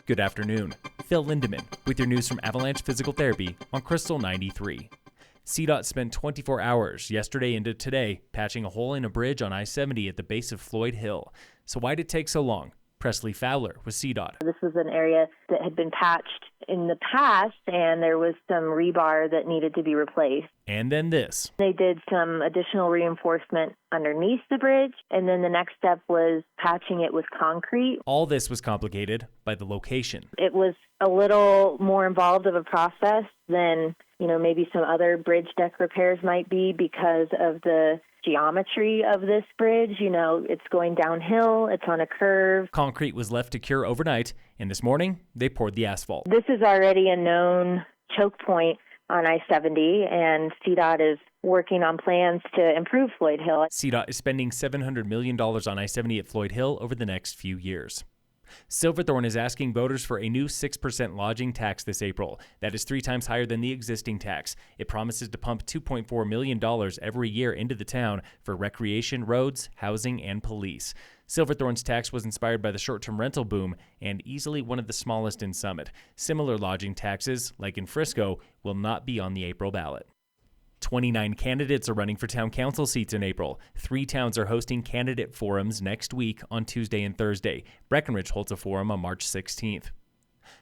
Good afternoon. Phil Lindemann with your news from Avalanche Physical Therapy on Krystal 93. CDOT spent 24 hours yesterday into today patching a hole in a bridge on I-70 at the base of Floyd Hill. So why did it take so long? Presley Fowler with CDOT. This was an area that had been patched in the past, and there was some rebar that needed to be replaced. And then this. They did some additional reinforcement underneath the bridge, and then the next step was patching it with concrete. All this was complicated by the location. It was a little more involved of a process than, maybe some other bridge deck repairs might be because of the geometry of this bridge. It's going downhill, it's on a curve. Concrete was left to cure overnight, and this morning they poured the asphalt. This is already a known choke point on I-70, and CDOT is working on plans to improve Floyd Hill. CDOT is spending $700 million on I-70 at Floyd Hill over the next few years. Silverthorne is asking voters for a new 6% lodging tax this April. That is 3 times higher than the existing tax. It promises to pump $2.4 million every year into the town for recreation, roads, housing, and police. Silverthorne's tax was inspired by the short-term rental boom and easily one of the smallest in Summit. Similar lodging taxes, like in Frisco, will not be on the April ballot. 29 candidates are running for town council seats in April. 3 towns are hosting candidate forums next week on Tuesday and Thursday. Breckenridge holds a forum on March 16th.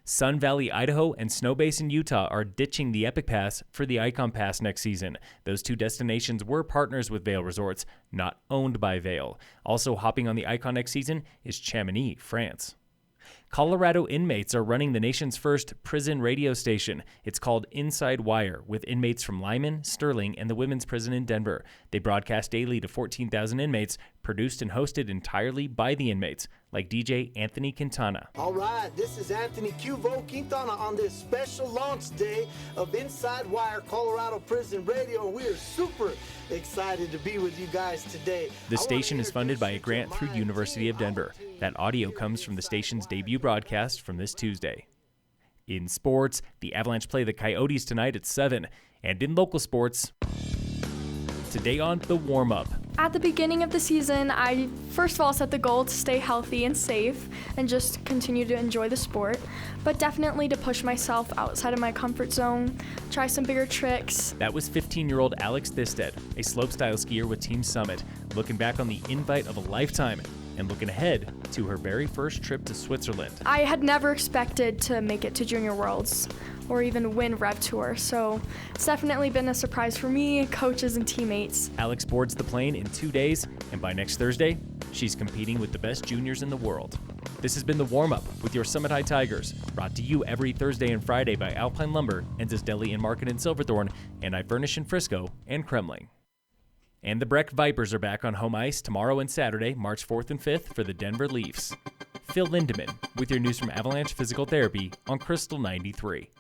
Sun Valley, Idaho, and Snow Basin, Utah are ditching the Epic Pass for the Icon Pass next season. Those 2 destinations were partners with Vail Resorts, not owned by Vail. Also hopping on the Icon next season is Chamonix, France. Colorado inmates are running the nation's first prison radio station. It's called Inside Wire, with inmates from Lyman, Sterling, and the women's prison in Denver. They broadcast daily to 14,000 inmates, produced and hosted entirely by the inmates, like DJ Anthony Quintana. All right, this is Anthony Cuvo Quintana on this special launch day of Inside Wire Colorado Prison Radio. We are super excited to be with you guys today. The station is funded by a grant through University of Denver. That audio comes from the station's debut broadcast from this Tuesday. In sports, the Avalanche play the Coyotes tonight at 7. And in local sports, today on The Warm-Up. At the beginning of the season, I first of all set the goal to stay healthy and safe and just continue to enjoy the sport, but definitely to push myself outside of my comfort zone, try some bigger tricks. That was 15-year-old Alex Thisted, a slopestyle skier with Team Summit, looking back on the invite of a lifetime and looking ahead to her very first trip to Switzerland. I had never expected to make it to Junior Worlds or even win Rev Tour, so it's definitely been a surprise for me, coaches, and teammates. Alex boards the plane in 2 days, and by next Thursday, she's competing with the best juniors in the world. This has been The Warm-Up with your Summit High Tigers, brought to you every Thursday and Friday by Alpine Lumber, Enzis Deli and Market in Silverthorne, and I Furnish in Frisco and Kremling. And the Breck Vipers are back on home ice tomorrow and Saturday, March 4th and 5th for the Denver Leafs. Phil Lindemann with your news from Avalanche Physical Therapy on Krystal 93.